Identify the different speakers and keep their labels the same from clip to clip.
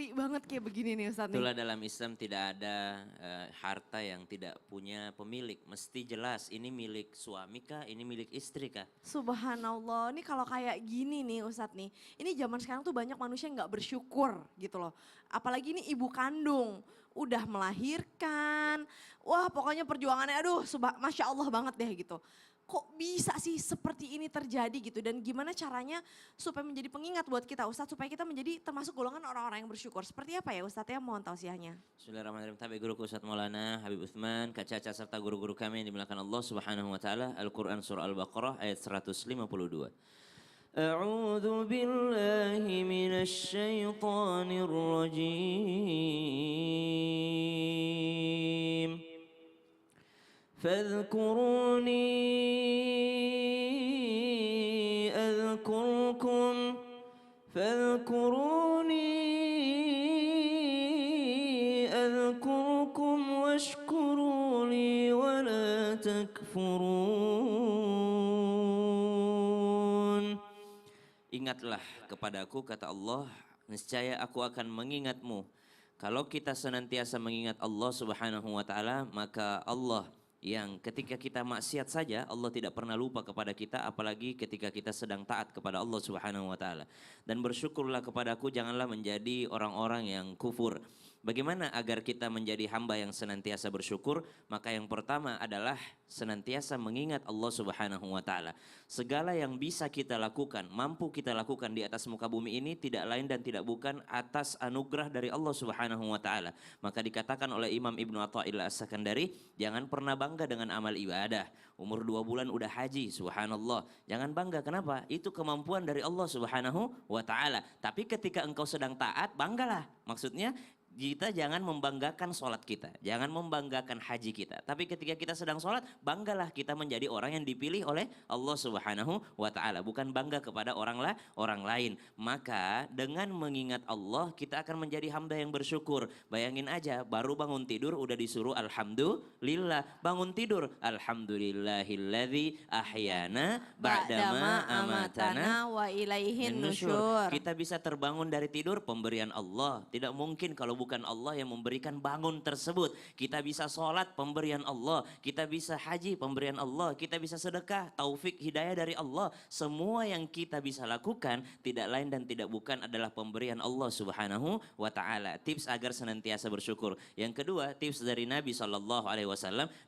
Speaker 1: ngeri banget kayak begini nih Ustadz nih.
Speaker 2: Itulah dalam Islam tidak ada harta yang tidak punya pemilik. Mesti jelas ini milik suami kah, ini milik istri kah.
Speaker 1: Subhanallah, ini kalau kayak gini nih Ustadz nih. Ini zaman sekarang tuh banyak manusia yang gak bersyukur gitu loh. Apalagi ini ibu kandung, udah melahirkan. Wah pokoknya perjuangannya aduh Masya Allah banget deh gitu. Kok bisa sih seperti ini terjadi gitu dan gimana caranya supaya menjadi pengingat buat kita Ustadz supaya kita menjadi termasuk golongan orang-orang yang bersyukur. Seperti apa ya Ustadz ya, mohon tausiahnya.
Speaker 2: Bismillahirrahmanirrahim. Tabi guruku Ustaz Maulana Habib Utsman, Kak Caca serta guru-guru kami yang dimuliakan Allah Subhanahu wa taala. Al-Qur'an surah Al-Baqarah ayat 152. A'udzu billahi minasy syaithanir rajim. فاذكروني أذكركم فاذكروني أذكركم واشكروا لي ولا تكفرون. Ingatlah kepadaku kata Allah, niscaya aku akan mengingatmu. Kalau kita senantiasa mengingat Allah Subhanahu wa taala, maka Allah yang ketika kita maksiat saja Allah tidak pernah lupa kepada kita, apalagi ketika kita sedang taat kepada Allah Subhanahu wa taala. Dan bersyukurlah kepadaku, janganlah menjadi orang-orang yang kufur. Bagaimana agar kita menjadi hamba yang senantiasa bersyukur? Maka yang pertama adalah senantiasa mengingat Allah Subhanahu wa taala. Segala yang bisa kita lakukan, mampu kita lakukan di atas muka bumi ini tidak lain dan tidak bukan atas anugerah dari Allah Subhanahu wa taala. Maka dikatakan oleh Imam Ibnu Athaillah As-Sakandari, jangan pernah bangga dengan amal ibadah. Umur 2 bulan udah haji, subhanallah. Jangan bangga, kenapa? Itu kemampuan dari Allah Subhanahu wa taala. Tapi ketika engkau sedang taat, banggalah. Maksudnya kita jangan membanggakan sholat kita, jangan membanggakan haji kita. Tapi ketika kita sedang sholat, banggalah kita menjadi orang yang dipilih oleh Allah Subhanahu wa taala, bukan bangga kepada orang lain. Maka dengan mengingat Allah, kita akan menjadi hamba yang bersyukur. Bayangin aja, baru bangun tidur udah disuruh alhamdulillah. Bangun tidur, alhamdulillahilladzi ahyana ba'dama amatana
Speaker 1: wa ilaihin
Speaker 2: nusyur.
Speaker 1: nusyur.
Speaker 2: Kita bisa terbangun dari tidur, pemberian Allah. Tidak mungkin kalau bukan Allah yang memberikan bangun tersebut. Kita bisa sholat, pemberian Allah. Kita bisa haji, pemberian Allah. Kita bisa sedekah, taufik, hidayah dari Allah. Semua yang kita bisa lakukan tidak lain dan tidak bukan adalah pemberian Allah Subhanahu wa taala. Tips agar senantiasa bersyukur. Yang kedua, tips dari Nabi SAW.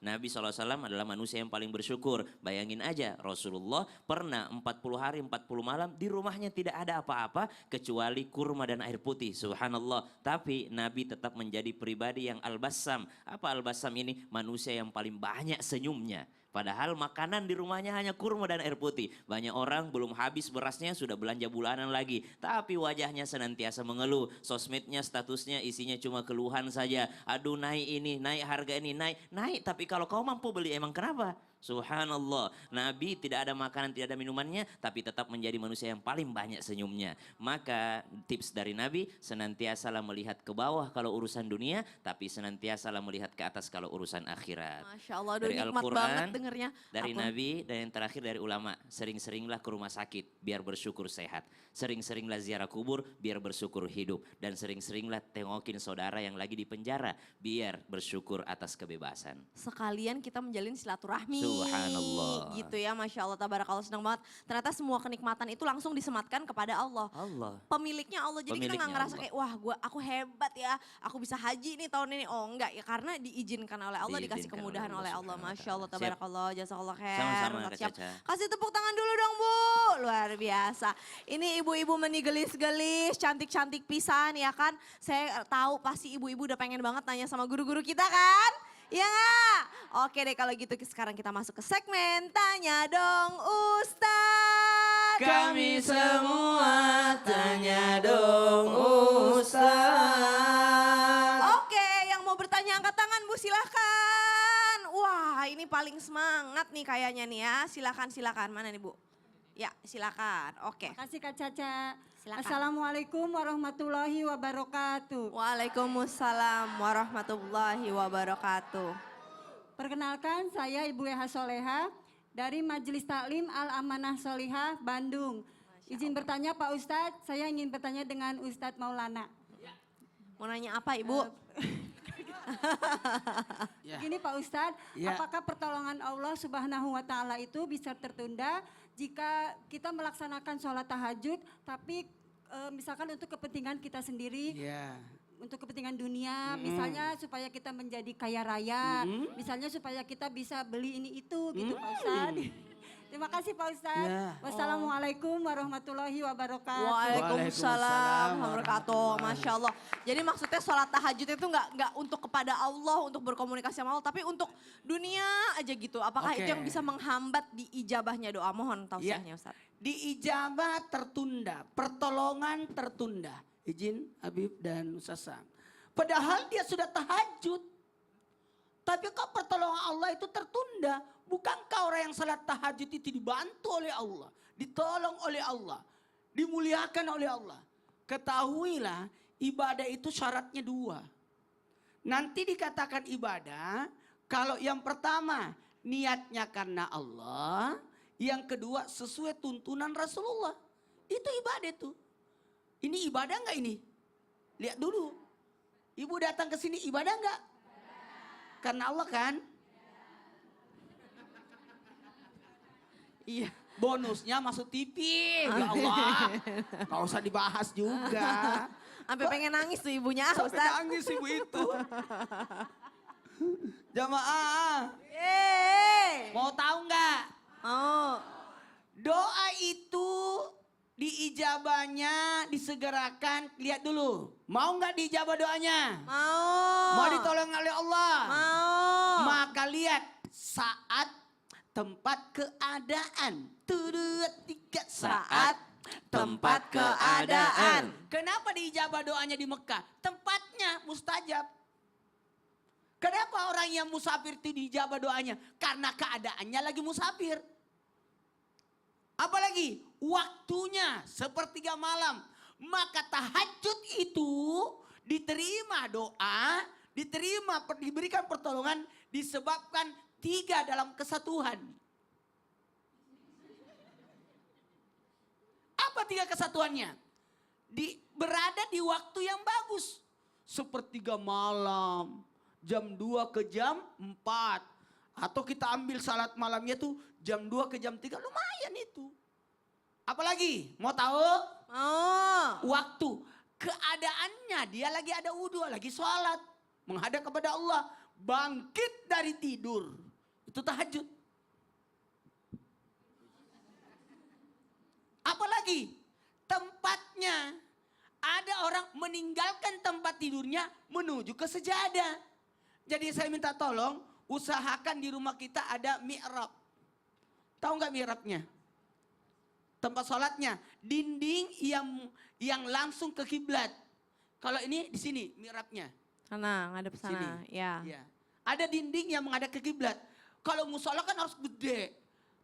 Speaker 2: Nabi SAW adalah manusia yang paling bersyukur. Bayangin aja, Rasulullah pernah 40 hari 40 malam di rumahnya tidak ada apa-apa kecuali kurma dan air putih. Subhanallah. Tapi Nabi tetap menjadi pribadi yang al-bassam. Apa al-bassam ini? Manusia yang paling banyak senyumnya. Padahal makanan di rumahnya hanya kurma dan air putih. Banyak orang belum habis berasnya sudah belanja bulanan lagi. Tapi wajahnya senantiasa mengeluh. Sosmednya, statusnya isinya cuma keluhan saja. Aduh naik ini, naik harga ini, naik. Tapi kalau kau mampu beli emang kenapa? Subhanallah, Nabi tidak ada makanan, tidak ada minumannya, tapi tetap menjadi manusia yang paling banyak senyumnya. Maka tips dari Nabi, senantiasalah melihat ke bawah kalau urusan dunia, tapi senantiasalah melihat ke atas kalau urusan akhirat.
Speaker 1: Masya Allah, udah
Speaker 2: Dari
Speaker 1: nikmat
Speaker 2: Al-Quran,
Speaker 1: banget dengernya.
Speaker 2: dari
Speaker 1: Apa?
Speaker 2: Nabi, dan yang terakhir dari ulama. Sering-seringlah ke rumah sakit, biar bersyukur sehat. Sering-seringlah ziarah kubur, biar bersyukur hidup. Dan sering-seringlah tengokin saudara yang lagi di penjara, biar bersyukur atas kebebasan.
Speaker 1: Sekalian kita menjalin silaturahmi.
Speaker 2: Subhanallah.
Speaker 1: Gitu ya, Masya Allah, tabarakallah, senang banget. Ternyata semua kenikmatan itu langsung disematkan kepada Allah.
Speaker 2: Allah.
Speaker 1: Pemiliknya Allah, jadi kita
Speaker 2: Pemiliknya
Speaker 1: nggak ngerasa
Speaker 2: Allah.
Speaker 1: kayak wah aku hebat ya, aku bisa haji nih tahun ini. Oh enggak ya, karena diizinkan oleh Allah, dikasih
Speaker 2: Diizinkan
Speaker 1: kemudahan
Speaker 2: oleh
Speaker 1: oleh
Speaker 2: Allah
Speaker 1: Allah.
Speaker 2: Subhanahu wa
Speaker 1: Masya Allah,
Speaker 2: ta'ala. Siap.
Speaker 1: tabarakallah, jazakallah khair.
Speaker 2: Sama-sama,
Speaker 1: Ustaz,
Speaker 2: Kak
Speaker 1: siap.
Speaker 2: Caca.
Speaker 1: Kasih tepuk tangan dulu dong Bu, luar biasa. Ini ibu-ibu menigelis-gelis, cantik-cantik pisan ya kan. Saya tahu pasti ibu-ibu udah pengen banget nanya sama guru-guru kita kan. Ya nggak? Oke deh kalau gitu sekarang kita masuk ke segmen Tanya Dong Ustaz.
Speaker 2: Kami semua tanya dong Ustaz.
Speaker 1: Oke, yang mau bertanya angkat tangan Bu, silahkan. Wah ini paling semangat nih kayaknya nih ya. Silakan. Mana nih Bu? Ya silakan, oke.
Speaker 3: Makasih Kak Caca.
Speaker 1: Silakan.
Speaker 3: Assalamualaikum warahmatullahi wabarakatuh.
Speaker 1: Waalaikumsalam warahmatullahi wabarakatuh.
Speaker 3: Perkenalkan saya Ibu Eha Soleha dari Majelis Taklim Al-Amanah Solihah, Bandung. Izin bertanya Pak Ustadz, saya ingin bertanya dengan Ustadz Maulana.
Speaker 1: Mau nanya apa Ibu?
Speaker 4: Ya.
Speaker 3: Gini Pak Ustadz,
Speaker 4: Ya.
Speaker 3: apakah pertolongan Allah Subhanahu wa Ta'ala itu bisa tertunda jika kita melaksanakan sholat tahajud, tapi misalkan untuk kepentingan kita sendiri,
Speaker 4: Ya.
Speaker 3: untuk kepentingan dunia, misalnya supaya kita menjadi kaya raya, misalnya supaya kita bisa beli ini itu, gitu Pak Ustadz. Terima kasih Pak Ustadz.
Speaker 4: Ya.
Speaker 3: Wassalamualaikum warahmatullahi wabarakatuh.
Speaker 1: Waalaikumsalam wabarakatuh. Masya Allah. Jadi maksudnya sholat tahajud itu nggak untuk kepada Allah, untuk berkomunikasi sama Allah, tapi untuk dunia aja gitu. Apakah
Speaker 4: Oke.
Speaker 1: itu yang bisa menghambat diijabahnya doa? Mohon tausiahnya Ustaz.
Speaker 4: Diijabah tertunda, pertolongan tertunda. Izin Habib dan Ustaz Sam. Padahal dia sudah tahajud. Tapi kok pertolongan Allah itu tertunda? Bukankah orang yang salat tahajud itu dibantu oleh Allah, ditolong oleh Allah, dimuliakan oleh Allah? Ketahuilah ibadah itu syaratnya dua. Nanti dikatakan ibadah kalau yang pertama niatnya karena Allah, yang kedua sesuai tuntunan Rasulullah. Itu ibadah itu. Ini ibadah enggak ini? Lihat dulu. Ibu datang ke sini ibadah enggak? Karena Allah kan?
Speaker 1: Iya.
Speaker 4: Bonusnya masuk TV. Ya Allah. Gak usah dibahas juga.
Speaker 1: Sampai pengen nangis tuh ibunya
Speaker 4: Sampai
Speaker 1: Ustaz.
Speaker 4: nangis ibu itu. Jamaah,
Speaker 1: Yeay.
Speaker 4: mau tahu nggak?
Speaker 1: Oh.
Speaker 4: Doa itu diijabahnya disegerakan. Lihat dulu. Mau nggak diijabah doanya?
Speaker 1: Mau.
Speaker 4: Mau ditolong oleh Allah?
Speaker 1: Mau.
Speaker 4: Maka lihat saat, tempat, keadaan. Turut tiga saat, tempat, keadaan. Kenapa diijabah doanya di Mekah? Tempatnya mustajab. Kenapa orang yang musafir itu diijabah doanya? Karena keadaannya lagi musafir. Apalagi waktunya sepertiga malam. Maka tahajud itu diterima doa, diberikan pertolongan disebabkan tiga dalam kesatuan. Apa tiga kesatuannya? Berada di waktu yang bagus. Sepertiga malam, jam 2 ke jam 4. Atau kita ambil salat malamnya tuh jam 2 ke jam 3, lumayan itu. Apalagi, mau tahu?
Speaker 1: Mau.
Speaker 4: Waktu, keadaannya dia lagi ada wudhu, lagi sholat. Menghadap kepada Allah, bangkit dari tidur. Itu tahajud. Apalagi tempatnya, ada orang meninggalkan tempat tidurnya menuju ke sejadah. Jadi saya minta tolong usahakan di rumah kita ada mi'rab. Tahu nggak mi'rabnya? Tempat sholatnya, dinding yang langsung ke kiblat. Kalau ini di sini mi'rabnya.
Speaker 1: Sana, ngadep sana.
Speaker 4: Sini.
Speaker 1: Ya.
Speaker 4: Ya. Ada dinding yang menghadap ke kiblat. Kalau musola kan harus gede.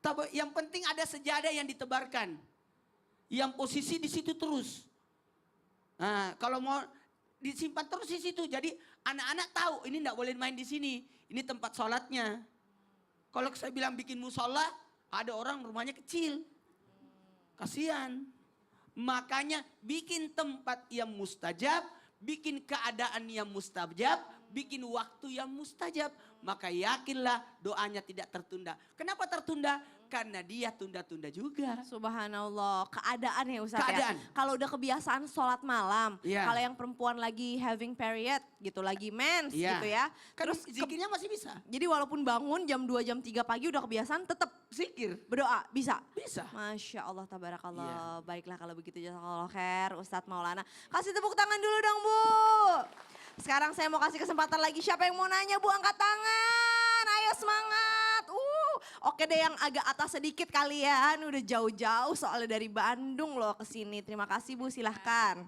Speaker 4: Tapi yang penting ada sejadah yang ditebarkan. Yang posisi di situ terus. Nah, kalau mau disimpan terus di situ. Jadi anak-anak tahu ini enggak boleh main di sini. Ini tempat sholatnya. Kalau saya bilang bikin musola, ada orang rumahnya kecil. Kasihan. Makanya bikin tempat yang mustajab, bikin keadaan yang mustajab, bikin waktu yang mustajab. Maka yakinlah doanya tidak tertunda. Kenapa tertunda? Karena dia tunda-tunda juga.
Speaker 1: Subhanallah, keadaan ya Ustaz
Speaker 4: Keadaan.
Speaker 1: ya. Kalau udah kebiasaan sholat malam,
Speaker 4: Iya.
Speaker 1: kalau yang perempuan lagi having period gitu, lagi mens
Speaker 4: Iya.
Speaker 1: gitu ya.
Speaker 4: Kan
Speaker 1: Terus
Speaker 4: zikirnya masih bisa.
Speaker 1: jadi walaupun bangun jam 2 jam 3 pagi udah kebiasaan tetap
Speaker 4: Zikir.
Speaker 1: berdoa, bisa?
Speaker 4: Bisa.
Speaker 1: Masya Allah, tabarakallah.
Speaker 4: Iya.
Speaker 1: Baiklah kalau begitu, jazakallah khair Ustadz Maulana. Kasih tepuk tangan dulu dong Bu. Sekarang saya mau kasih kesempatan lagi, siapa yang mau nanya Bu, angkat tangan. Ayo semangat. Oke deh, yang agak atas sedikit kalian, udah jauh-jauh soalnya dari Bandung loh ke sini. Terima kasih Bu, silahkan.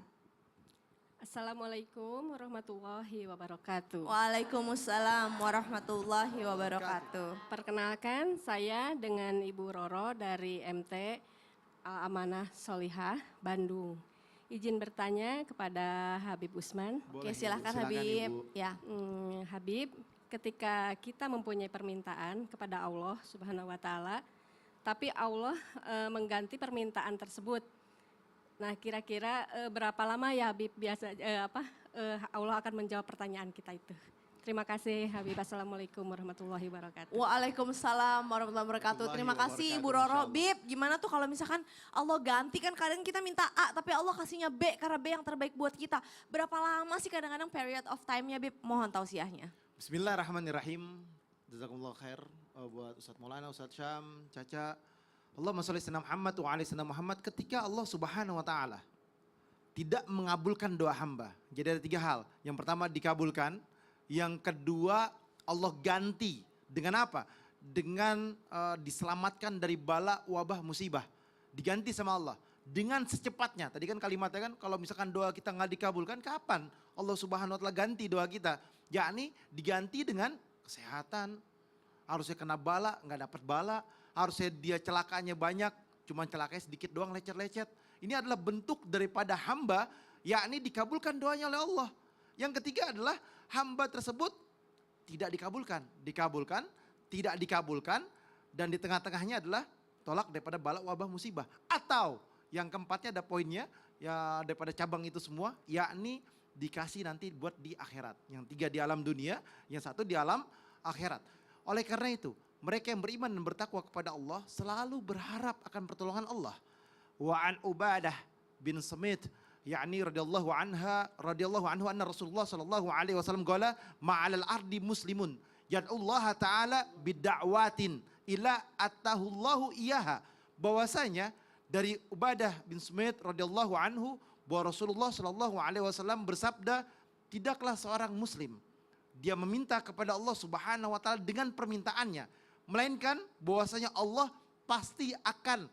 Speaker 5: Assalamualaikum warahmatullahi wabarakatuh.
Speaker 1: Waalaikumsalam warahmatullahi wabarakatuh.
Speaker 5: Perkenalkan, saya dengan Ibu Roro dari MT Al Amanah Solihah, Bandung. Izin bertanya kepada Habib Usman.
Speaker 1: Oke, silahkan Habib.
Speaker 6: Ibu.
Speaker 1: Ya.
Speaker 5: Habib, ketika kita mempunyai permintaan kepada Allah Subhanahu wa taala, tapi Allah mengganti permintaan tersebut. Nah, kira-kira berapa lama ya Habib Allah akan menjawab pertanyaan kita itu? Terima kasih Habib. Assalamualaikum warahmatullahi wabarakatuh.
Speaker 1: Waalaikumsalam warahmatullahi wabarakatuh. Terima kasih Ibu Roro. Bib, gimana tuh kalau misalkan Allah ganti, kan kadang kita minta A tapi Allah kasihnya B karena B yang terbaik buat kita. Berapa lama sih kadang-kadang period of time-nya Bib? Mohon tausiahnya.
Speaker 6: Bismillahirrahmanirrahim. Jazakumullah khair buat Ustadz Maulana, Ustadz Syam, Caca. Allahumma sholli ala Muhammad wa ala sayyidina Muhammad. Ketika Allah Subhanahu wa taala tidak mengabulkan doa hamba. Jadi ada 3 hal. Yang pertama dikabulkan, yang kedua Allah ganti dengan apa? Dengan diselamatkan dari bala, wabah, musibah. Diganti sama Allah dengan secepatnya. Tadi kan kalimatnya kan kalau misalkan doa kita nggak dikabulkan, kapan Allah Subhanahu wa taala ganti doa kita? Yakni diganti dengan kesehatan. Harusnya kena bala, nggak dapat bala. Harusnya dia celakanya banyak, cuma celakanya sedikit doang, lecet-lecet. Ini adalah bentuk daripada hamba, yakni dikabulkan doanya oleh Allah. Yang ketiga adalah hamba tersebut tidak dikabulkan. Dikabulkan, tidak dikabulkan, dan di tengah-tengahnya adalah tolak daripada bala, wabah, musibah. Atau yang keempatnya ada poinnya, ya daripada cabang itu semua, yakni dikasih nanti buat di akhirat. Yang 3 di alam dunia, yang 1 di alam akhirat. Oleh karena itu, mereka yang beriman dan bertakwa kepada Allah selalu berharap akan pertolongan Allah. Wa an Ubadah bin Samit yakni radhiyallahu anhu anna Rasulullah sallallahu alaihi wasallam qala ma'alal ardi muslimun yad'ullaha ta'ala bid'awatin ila atahullahu iyaha. Bahwasanya dari Ubadah bin Samit radhiyallahu anhu bahwa Rasulullah sallallahu alaihi wasallam bersabda, tidaklah seorang muslim dia meminta kepada Allah Subhanahu wa taala dengan permintaannya, melainkan bahwasanya Allah pasti akan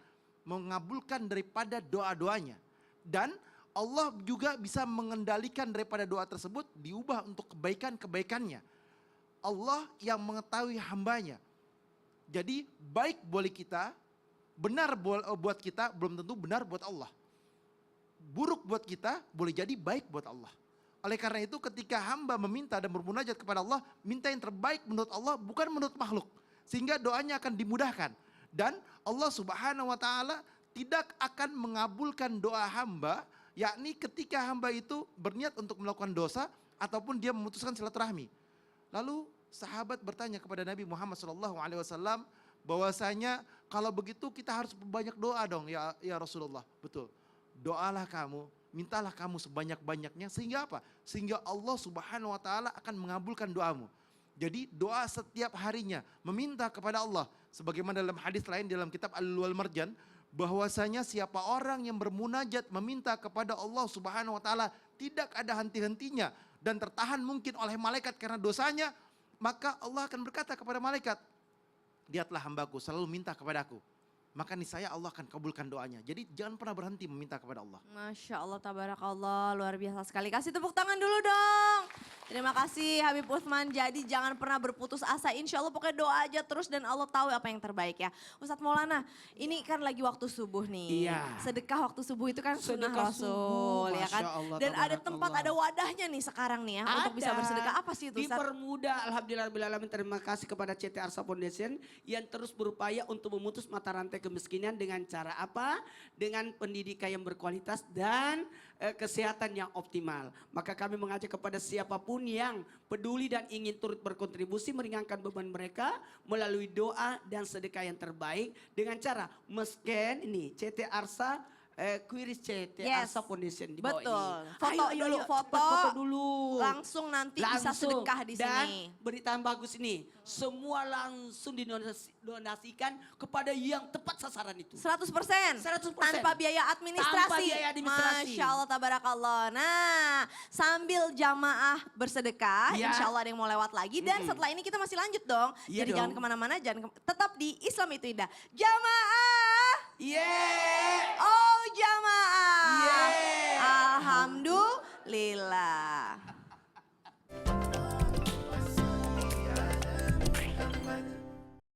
Speaker 6: mengabulkan daripada doa-doanya. Dan Allah juga bisa mengendalikan daripada doa tersebut diubah untuk kebaikan-kebaikannya. Allah yang mengetahui hambanya. Jadi baik boleh kita, benar buat kita, belum tentu benar buat Allah. Buruk buat kita, boleh jadi baik buat Allah. Oleh karena itu ketika hamba meminta dan bermunajat kepada Allah, minta yang terbaik menurut Allah, bukan menurut makhluk. Sehingga doanya akan dimudahkan. Dan Allah Subhanahu wa taala tidak akan mengabulkan doa hamba, yakni ketika hamba itu berniat untuk melakukan dosa ataupun dia memutuskan silaturahmi. Lalu sahabat bertanya kepada Nabi Muhammad SAW bahwasanya kalau begitu kita harus banyak doa dong ya Rasulullah. Betul. Doalah kamu, mintalah kamu sebanyak-banyaknya sehingga apa? Sehingga Allah Subhanahu wa taala akan mengabulkan doamu. Jadi doa setiap harinya meminta kepada Allah. Sebagaimana dalam hadis lain dalam kitab Al-Lu'lu'ul Marjan, bahwasanya siapa orang yang bermunajat meminta kepada Allah Subhanahu wa taala tidak ada henti-hentinya dan tertahan mungkin oleh malaikat karena dosanya, maka Allah akan berkata kepada malaikat, lihatlah hambaku selalu minta kepadaku, maka niscaya Allah akan kabulkan doanya. Jadi jangan pernah berhenti meminta kepada Allah.
Speaker 1: Masya Allah, tabarakallah, luar biasa sekali. Kasih tepuk tangan dulu dong. Terima kasih Habib Utsman. Jadi jangan pernah berputus asa. Insya Allah pokoknya doa aja terus dan Allah tahu apa yang terbaik ya. Ustadz Maulana, ini kan lagi waktu subuh nih.
Speaker 4: Iya.
Speaker 1: Sedekah waktu subuh itu kan sunnah
Speaker 4: Sedekah
Speaker 1: Rasul
Speaker 4: subuh,
Speaker 1: ya kan.
Speaker 4: Masya Allah,
Speaker 1: Dan ada tempat,
Speaker 4: tabarakallah.
Speaker 1: ada wadahnya nih sekarang nih ya untuk bisa bersedekah. Apa sih itu Ustadz?
Speaker 4: Dipermudah, alhamdulillahirabbil. Terima kasih kepada CT Arsa Foundation yang terus berupaya untuk memutus mata rantai kemiskinan dengan cara apa? Dengan pendidikan yang berkualitas dan kesehatan yang optimal. Maka kami mengajak kepada siapapun yang peduli dan ingin turut berkontribusi meringankan beban mereka melalui doa dan sedekah yang terbaik dengan cara men-scan ini CT Arsa Quiris CT
Speaker 1: Yes.
Speaker 4: Arsa Foundation di bawah
Speaker 1: Betul.
Speaker 4: ini.
Speaker 1: Foto
Speaker 4: Ayo,
Speaker 1: dulu,
Speaker 4: ayo,
Speaker 1: foto.
Speaker 4: cepat foto dulu.
Speaker 1: Langsung nanti bisa sedekah di
Speaker 4: Dan
Speaker 1: sini.
Speaker 4: berita yang bagus ini, semua langsung didonasikan kepada yang tepat sasaran itu.
Speaker 1: 100%.
Speaker 4: 100%.
Speaker 1: Tanpa biaya administrasi.
Speaker 4: Tanpa biaya administrasi.
Speaker 1: Masya Allah, tabarakallah. Nah, sambil jamaah bersedekah,
Speaker 4: Ya.
Speaker 1: insya Allah ada yang mau lewat lagi. Dan setelah ini kita masih lanjut dong.
Speaker 4: Iya
Speaker 1: Jadi
Speaker 4: dong.
Speaker 1: jangan kemana-mana, tetap di Islam itu indah. Jamaah,
Speaker 4: Yeah.
Speaker 1: oh jamaah.